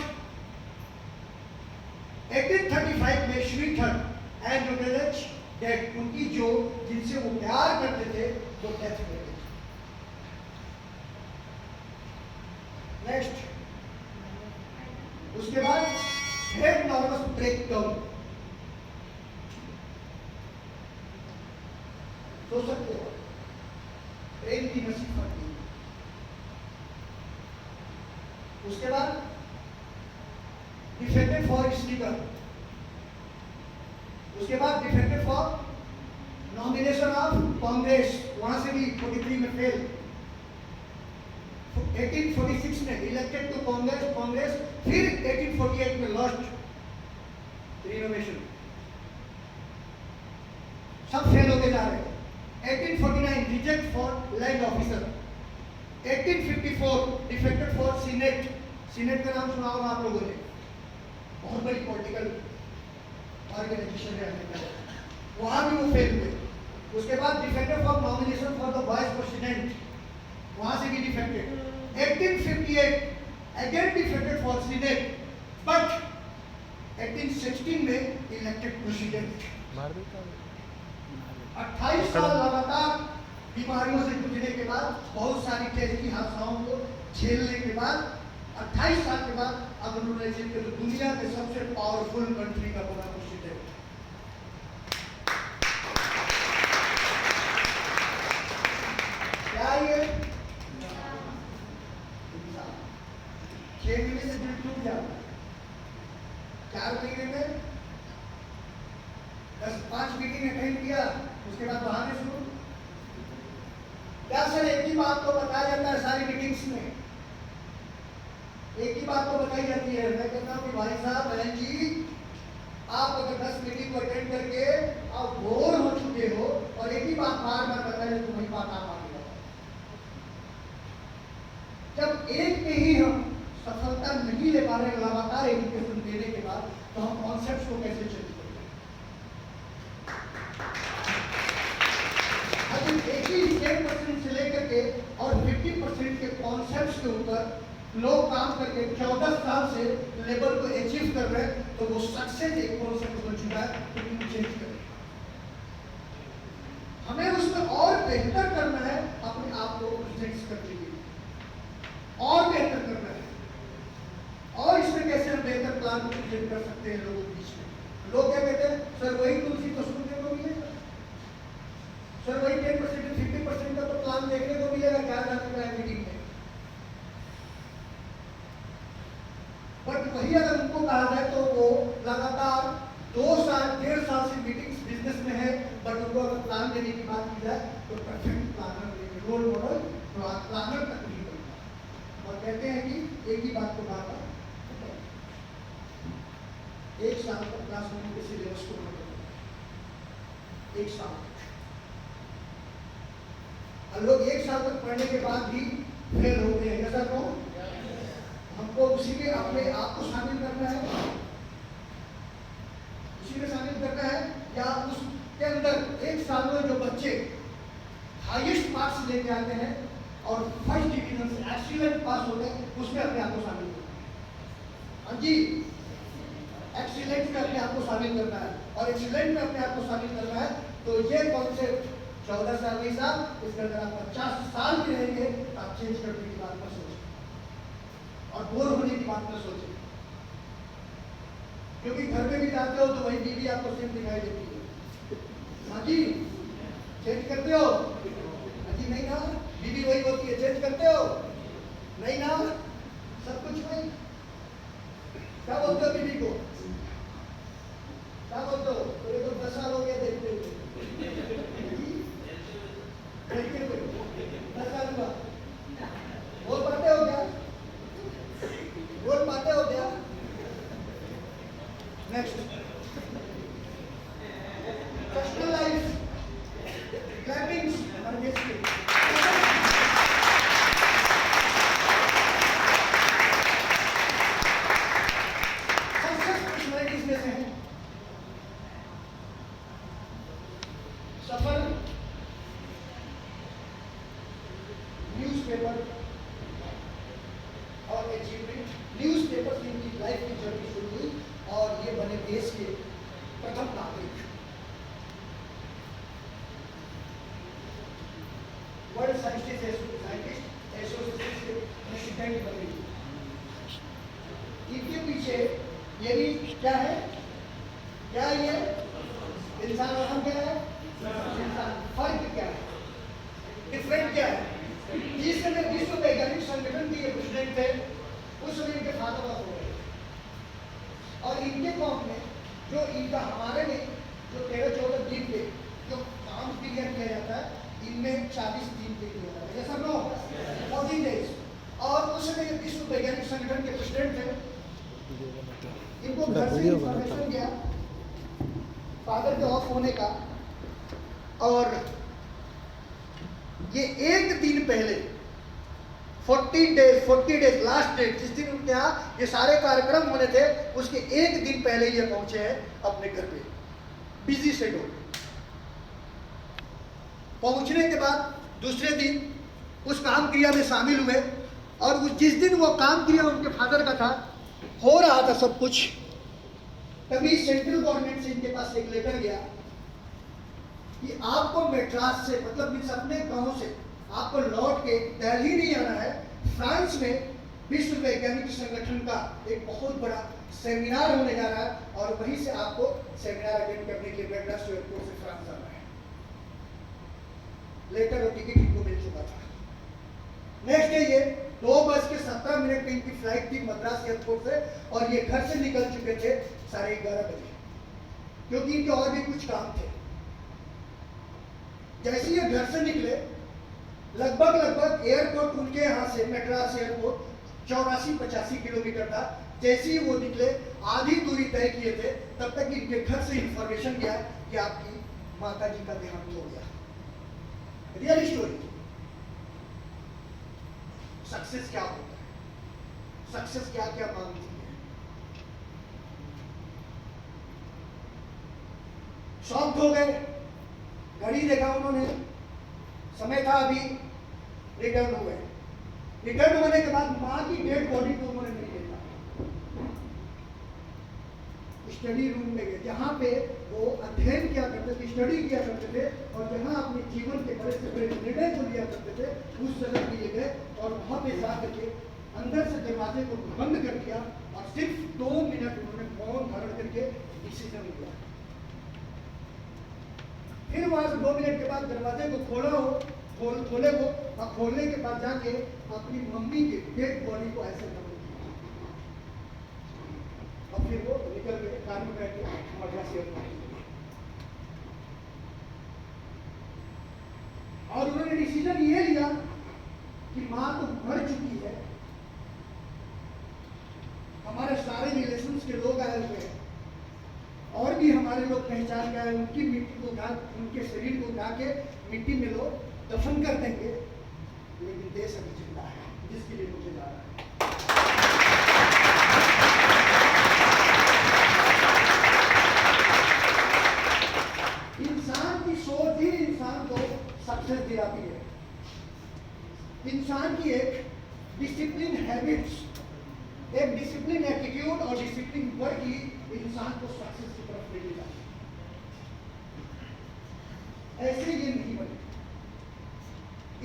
1835 में श्रीधर एंड रोटेलेज डेथ, उनकी जो जिनसे वो प्यार करते थे वो डेथ हो गई। नेक्स्ट उसके बाद हेड नर्वस ब्रेकडाउन। सोच सकते हो, ट्रेन की नसी फट गई। उसके बाद डिफेक्टेड फॉर स्पीकर, उसके बाद defected for nomination of Congress, वहां से भी 43 में फेल। 1846 में इलेक्टेड टू कांग्रेस, फिर 1848 में लॉस्ट रिनोवेशन, सब फेल होते जा रहे हैं। 1849 reject for land officer. 1854 defected for senate, senate का नाम सुना होगा आप लोगों ने, बहुत बड़ी पॉलिटिकल ऑर्गेनाइजेशन है अमेरिका, वहां भी वो फेल हुए। उसके बाद defected for nomination for the vice president, वहां से भी defected. 1858 again defected for senate, but 1816 में इलेक्टेड प्रेसिडेंट। 28 साल लगातार बीमारियों से गुजरने के बाद, बहुत सारी ट्रेजिक हादसाओं को झेलने के बाद, 28 साल के बाद अब उन्होंने जीत दुनिया के सबसे पावरफुल कंट्री का बना प्रेसिडेंट। क्या ये 6 महीने से दिल टूट जाता, 4 महीने में 10-5 मीटिंग अटेंड किया, उसके बाद बहाने शुरू। क्या सर एक ही बात तो बताया जाता है सारी मीटिंग्स में, एक ही बात तो बताई जाती है। मैं कहता हूँ कि भाई साहब, बहन जी, आप अगर 10 मीटिंग को अटेंड करके आप बोर हो चुके हो और एक ही बात बार बार बताए तो वही बात आप आगे बताओ। जब एक में ही हम सफलता नहीं ले पा रहे लगातार एजुकेशन देने के बाद, तो हम कॉन्सेप्ट को कैसे चेंज करेंगे? एक ही 10% से लेकर के और 50% के कॉन्सेप्ट्स के ऊपर लोग काम करके 14 साल से लेवल को अचीव कर रहे हैं, तो वो सक्सेस एक कॉन्सेप्ट बन चुका है, तो क्यों चेंज करें? हमें उसमें और बेहतर करना है, अपने आप को प्रेजेंट सकते हैं लोगों के बीच में। लोग क्या कहते हैं, सर वही तुलसी तो सुनने को मिलेगा, सर वही 10% 50% का तो प्लान देखने को मिलेगा, क्या जाने का है मीटिंग में। बट वही अगर उनको कहा जाए तो वो लगातार 2 साल 1.5 साल से मीटिंग्स बिजनेस में है, बट उनको अगर प्लान देने की बात की जाए तो परफेक्ट प्लानर देंगे, रोल मॉडल प्लानर तक नहीं बनता। और कहते हैं कि एक ही बात को बार बार 1 साल तक क्लासरूम के सिलेबस को खत्म करना, 1 साल तक। और लोग 1 साल तक पढ़ने के बाद भी फेल होते हैं, ऐसा क्यों? हमको उसी में अपने आप को शामिल करना है, उसी में शामिल करना है, या उसके अंदर 1 साल में जो बच्चे हाईएस्ट मार्क्स लेके आते हैं और फर्स्ट डिवीजन से एक्सीलेंट पास होते हैं, उसमें अपने आप को शामिल करना है। हाँ जी, एक्सीलेंट में अपने आप को शामिल करना है, और एक्सीलेंट में अपने आप को शामिल करना है। तो ये कॉन्सेप्ट 14 साल वही साल, इसके अंदर आप 50 साल भी रहेंगे, आप चेंज करने की बात पर सोचें और बोर होने की बात पर सोचें। क्योंकि घर में भी जाते हो तो वही बीवी आपको सेम दिखाई देती है। हाँ जी, चेंज करते हो? हाँ जी, नहीं ना, बीवी वही होती है, चेंज करते हो? नहीं ना, सब कुछ वही। क्या बोलते हो बीवी को? क्या बोलते हो? तो ये तो 10 साल हो गया देखते हुए, देखते हुए 10 साल हुआ। बोल पाते हो क्या? बोल पाते हो क्या? नेक्स्ट, पर्सनल लाइफ, क्लैपिंग्स और गेस्टिंग। सक्सेस पर्सनैलिटीज में से हैं सफल न्यूज़पेपर और अचीवमेंट। न्यूज़पेपर से इनकी लाइफ की जर्नी शुरू हुई और ये बने देश के प्रथम नागरिक, वर्ल्ड साइंटिस्ट एसोसिएशन के प्रेसिडेंट बने। इनके पीछे ये भी क्या है, क्या ये इंसान और हम क्या है, इंसान। फर्क क्या है, डिफरेंट क्या है? जिस समय विश्व वैज्ञानिक संगठन के ये प्रेसिडेंट थे, उस समय इनके फादर ऑफ हो गए, और इनके कौम में जो इनका हमारे में जो 13-14 दिन पे जो काम क्रिया किया जाता है, इनमें 40 दिन पे किया जाता है, ये सब लोग 14 डेज। और उस समय विश्व वैज्ञानिक संगठन के प्रेसिडेंट थे, इनको घर से इंफॉर्मेशन गया फादर के ऑफ होने का, और ये 1 दिन पहले 40 डेज लास्ट डेट, जिस दिन उनके यहाँ ये सारे कार्यक्रम होने थे, उसके 1 दिन पहले ये पहुंचे हैं अपने घर पे, बिजी शेड्यूल। पहुंचने के बाद दूसरे दिन उस काम क्रिया में शामिल हुए, और जिस दिन वो काम क्रिया उनके फादर का था, हो रहा था सब कुछ, तभी सेंट्रल गवर्नमेंट से इनके पास एक लेटर गया कि आपको मेड्रास से, मतलब मीन्स अपने गांव से आपको लौट के दिल्ली नहीं आना है, फ्रांस में विश्व वैज्ञानिक संगठन का एक बहुत बड़ा सेमिनार होने जा रहा है, और वहीं से आपको सेमिनार अटेंड करने के लिए मेड्रास एयरपोर्ट से फ्रांस जाना है। लेटर और टिकट इनको मिल चुका था। नेक्स्ट डे ये 2:17 पे इनकी फ्लाइट थी मद्रास एयरपोर्ट से, और ये घर से निकल चुके थे 11:30 बजे, क्योंकि इनके और भी कुछ काम थे। जैसे ये घर से निकले, लगभग एयरपोर्ट उनके यहाँ से मद्रास एयरपोर्ट 84-85 किलोमीटर था। जैसे ही वो निकले, आधी दूरी तय किए थे, तब तक इनके घर से इंफॉर्मेशन गया कि आपकी माता जी का देहांत हो गया। Real story. सक्सेस क्या होता है, सक्सेस क्या क्या मांगती है। शॉक्ड हो गए, घड़ी देखा उन्होंने, समय था अभी, रिटर्न हुए। रिटर्न होने के बाद माँ की डेड बॉडी को उन्होंने नहीं देखा, स्टडी रूम में गए, जहाँ पे वो अध्ययन किया करते थे, स्टडी किया करते थे, और जहाँ अपने जीवन के बड़े से बड़े निर्णय को लिया करते थे, उस जगह के लिए गए, और वहाँ पे जा करके अंदर से दरवाजे को बंद कर दिया और सिर्फ 2 मिनट उन्होंने मौन धारण करके डिसीजन लिया। फिर वहां से 2 मिनट के बाद दरवाजे को खोले वो और खोलने के बाद जाके अपनी मम्मी के डेड बॉडी को ऐसे कर दिया और फिर वो निकल गए, कार में बैठ के मद्रास एयरपोर्ट। और उन्होंने डिसीजन ये लिया कि मां तो मर चुकी है, हमारे सारे रिलेशंस के लोग आए हुए हैं और भी हमारे लोग पहचान के आए, उनकी मिट्टी को उठा, उनके शरीर को उठा के मिट्टी में लोग दफन कर देंगे, लेकिन देश अभी जिंदा है जिसके लिए मुझे जा रहा है। इंसान की सोच ही इंसान को सक्सेस दिलाती है। इंसान की एक डिसिप्लिन हैबिट्स, एक डिसिप्लिन एटीट्यूड और डिसिप्लिन वर्क ही इंसान को सक्सेस की तरफ ले जाती है। ऐसे ये नहीं बने।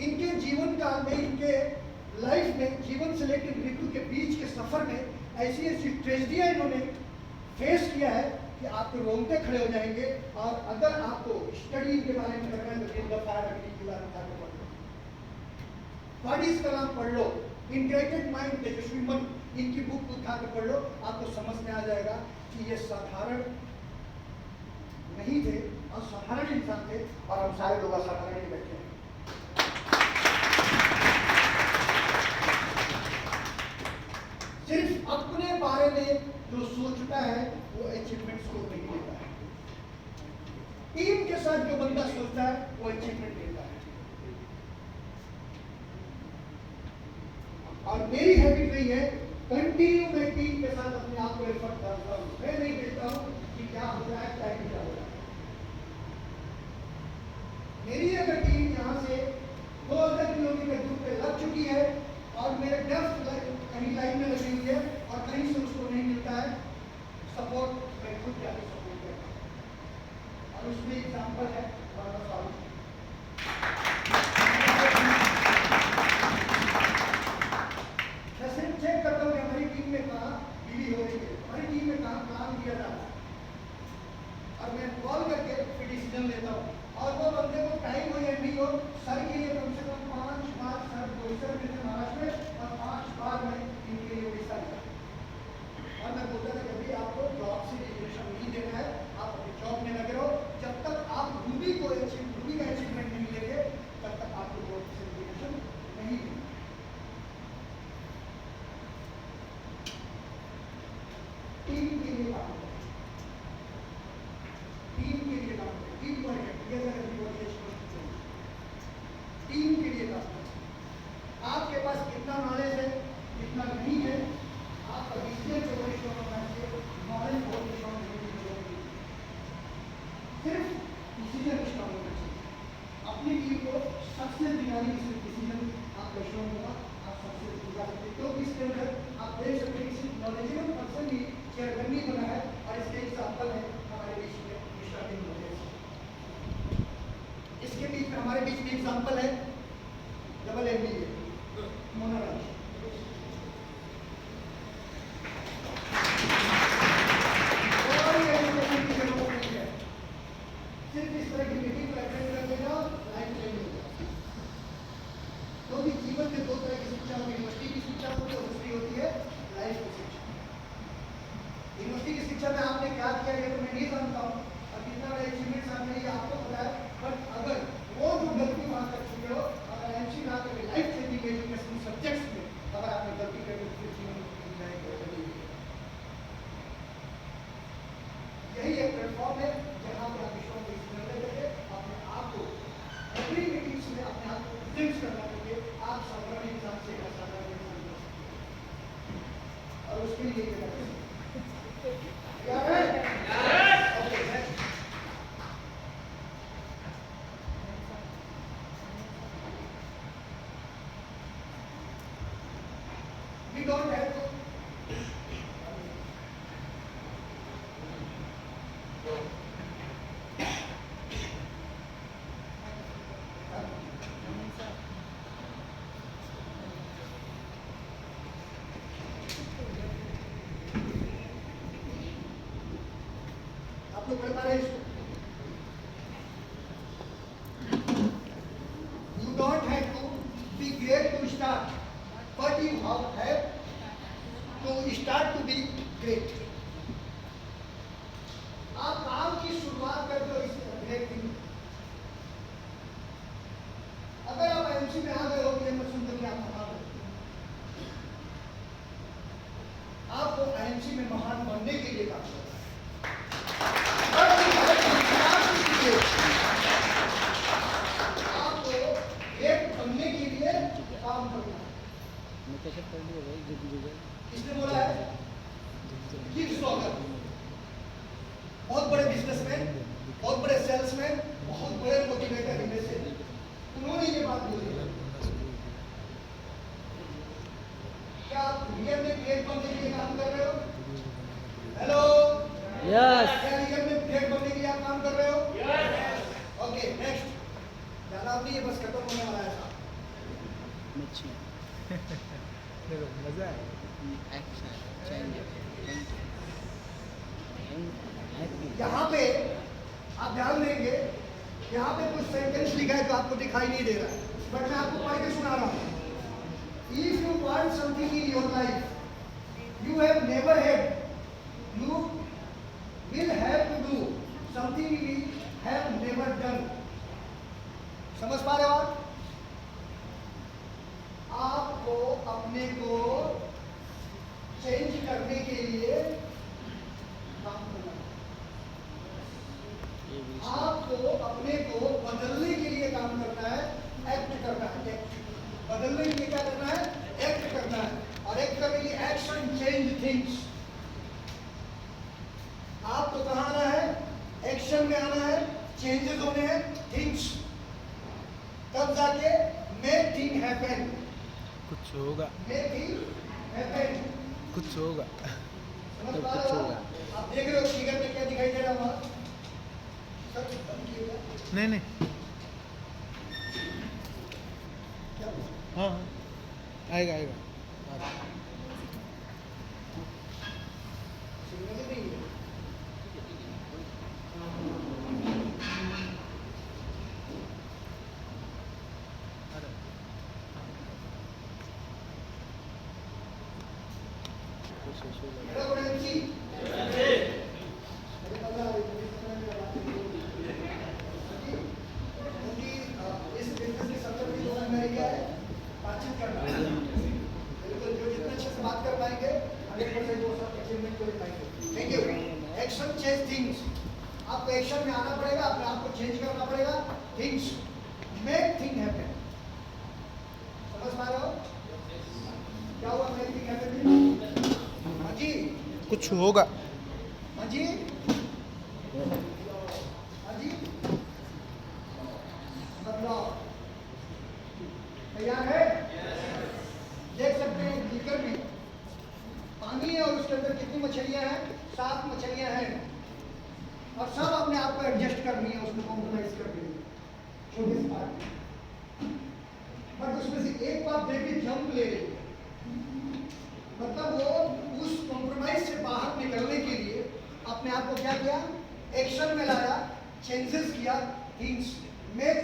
इनके जीवन काल में, इनके लाइफ में, जीवन से लेकर मृत्यु के बीच के सफर में ऐसी ऐसी ट्रेजेडियां इन्होंने फेस किया है कि आपको रोंगटे खड़े हो जाएंगे। और अगर आपको स्टडी के बारे में करना है तो इन द फायर उठा के पढ़ लो, वाडिस कलाम पढ़ लो, इंटीग्रेटेड माइंड तेजस्वी मन, इनकी बुक उठा के पढ़ लो, आपको समझ में आ जाएगा कि ये साधारण नहीं थे, असाधारण इंसान थे और हम सारे लोग असाधारण ही बैठे हैं। सिर्फ अपने बारे में जो सोचता है वो अचीवमेंट्स को नहीं लेता है, टीम के साथ जो बंदा सोचता है वो अचीवमेंट लेता है। और मेरी हैबिट नहीं है, कंटिन्यू मैं टीम के साथ अपने आप को एफर्ट करता हूं। मैं नहीं देखता हूं कि क्या हो रहा है, क्या नहीं हो रहा है। मेरी अगर टीम यहाँ से 2000 किलोमीटर दूर पे लग चुकी है और मेरे डेफ्ट कहीं लाइन में लगी हुई है और कहीं से उसको नहीं मिलता है सपोर्ट, मैं खुद जाके सपोर्ट करता हूँ। और उसमें एग्जाम्पल है मैं सिर्फ चेक करता हूँ कि हमारी टीम में कहाँ बिली हो रही है, हमारी टीम में कहाँ काम किया जा रहा है, और मैं कॉल करके फिर डिसीजन लेता हूँ। और वो बंदे को टाइम हो या नहीं हो, सर के लिए कम से कम 5 बार सर बोईसर में थे महाराष्ट्र में और 5 बार मैं इनके लिए उड़ीसा गया। और मैं बोलता था कभी आपको जॉब से रिलेशन नहीं देना है, आप अपनी जॉब में लगे रहो, जब तक आप रूबी का अचीवमेंट नहीं लेंगे तब तक आपको जॉब से रिलेशन नहीं देना। टीम के लिए काम करें, टीम के लिए काम करें, टीम वर्क है, टीम के लिए काम करें। आपके पास कितना नॉलेज है, कितना नहीं है, आपका बिजनेस जो स्ट्रॉन्ग होना चाहिए, नॉलेज बहुत स्ट्रॉन्ग होने की जरूरत नहीं, सिर्फ डिसीजन स्ट्रॉन्ग होना चाहिए। अपनी टीम को सक्सेस दिलाने की सिर्फ डिसीजन आपका स्ट्रॉन्ग होगा, आप सक्सेस दिला सकते। क्योंकि इसके अंदर आप देख सकते हैं किसी नॉलेजेबल पर्सन भी चेयरमैन बना है और इसके एग्जाम्पल है हमारे बीच में मिस्टर मोदी। इसके बीच में हमारे बीच में एग्जाम्पल है डबल MBA मोना राज। सिर्फ इस तरह की मीटिंग को अटेंड कर लेना, लाइफ चेंज हो जाए। क्योंकि जीवन में 2 तरह की शिक्षा होती है, यूनिवर्सिटी की शिक्षा होती है और दूसरी होती है लाइफ की शिक्षा। यूनिवर्सिटी की शिक्षा में आपने क्या किया ये तो मैं नहीं जानता हूँ और कितना बड़े अचीवमेंट्स आपने ये आपको पता है, बट अगर वो जो गलती वहाँ कर चुके हो, अगर MC ना करके लाइफ चेंजिंग एजुकेशन सब्जेक्ट्स में अगर आपने गलती करके फिर जीवन यही एक प्लेटफॉर्म है जहाँ पे आप विश्व को निर्णय करके अपने आप को एवरी मीटिंग्स में अपने आप को प्रेजेंट करना चाहिए। आप साधारण इंसान से असाधारण इंसान बन सकते हैं और उसके लिए क्या करें? We don't have to पढ़ पा रहे हैं इसको? You don't have to be great to start, but you have to start to be great. आप काम की शुरुआत करते हो इस ग्रेट थिंग। अगर आप आईएमसी में आ गए हो ये मत सुनते कि आप महान हो। आपको आईएमसी में महान बनने के लिए काम करना है। आपको ग्रेट बनने के लिए काम करना है। मैं कैसे पढ़ लिया भाई जो गूगल किसने बोला है? King slogger. बहुत बड़े बिजनेसमैन, बहुत बड़े सेल्समैन, बहुत बड़े मोटिवेटर इनमें से उन्होंने ये बात बोली है। क्या आप रियल में ग्रेट बनने के लिए काम कर रहे हो? हेलो, यस क्या रियल में ग्रेट बनने के लिए आप काम कर रहे हो? Okay, next. ज्यादा आप नहीं, ये बस खत्म होने वाला है साहब। मच्छी देखो मजा है। एक्शन चेंज यहाँ पे आप ध्यान देंगे, यहाँ पे कुछ सेंटेंस लिखा है जो आपको दिखाई नहीं दे रहा है, बट मैं आपको पढ़ के सुना रहा हूँ। If you want something in your life you have never had, you will have to do something you have never done. समझ पा रहे हो आप? आपको अपने को चेंज करने के लिए काम करना है। आपको अपने को बदलने के लिए काम करना है, एक्ट करना है। बदलने के लिए क्या करना है? एक्ट करना है। और एक्ट करने के लिए एक्शन चेंज थिंग्स। आपको कहाँ आना है? एक्शन में आना है, चेंजेस होने हैं, थिंग्स। तब जाके मेक थिंग हैपन। कुछ होगा, मेक थिंग हैपन। कुछ होगा। समझ तब पा कुछ रहे हो? होगा। आप देख रहे हो फिगर में क्या दिखाई दे रहा है हमारा? सर बंद कीजिएगा। नहीं नहीं, क्या हुआ? हाँ हाँ, आएगा आएगा। सिग्नल ही नहीं है। मेरा गुड एमसी। मुझे पता है क्योंकि इस बिजनेस की सबसे बड़ी जोन मेरी क्या है? बातचीत करना। बिल्कुल, जो जितना अच्छे से बात कर पाएंगे 100% वो सब अचीवमेंट को पाएंगे। Thank you. Action change things. आपको एक्शन में आना पड़ेगा, अपने आप को चेंज करना पड़ेगा। Things make thing happen. समझ पा रहे हो? क्या हुआ मेक थिंग हैपन? हाँ जी, कुछ होगा। हाँ जी, हाँ जी। बदलाव तैयार है? देख सकते हैं बीकर में पानी है और उसके अंदर कितनी मछलियां हैं? 7 मछलियां हैं और सब अपने आप को एडजस्ट कर रही है, उसमें कॉम्प्रोमाइज कर रही है छोटी सी बात। बट उसमें से एक बात देखिए जंप ले रही है, मतलब वो उस कॉम्प्रोमाइज से बाहर निकलने के लिए अपने आप को क्या किया? एक्शन में लाया, चेंजेस किया, थिंग्स मेक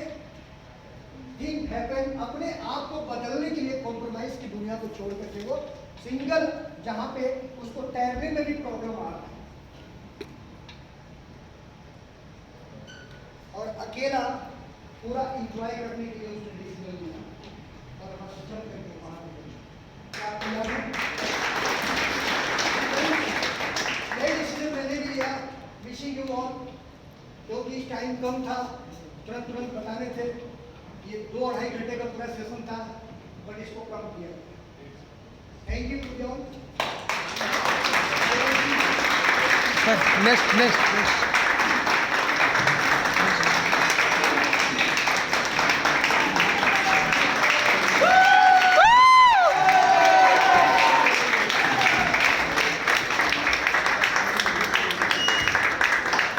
थिंग हैपन। अपने आप को बदलने के लिए कॉम्प्रोमाइज की दुनिया को छोड़ करके वो सिंगल, जहां पे उसको तैरने में भी प्रॉब्लम आ रहा है और अकेला पूरा इंजॉय करने के लिए उसने डिसीजन लिया और बस जंप करके बाहर निकल। क्या आपको याद है? ये डिसीजन मैंने भी लिया। विशिंग यू ऑल, क्योंकि टाइम कम था, तुरंत तुरंत बताने थे। ये 2-2.5 घंटे का पूरा सेशन था, बट इसको कम किया। Thank you sir next next next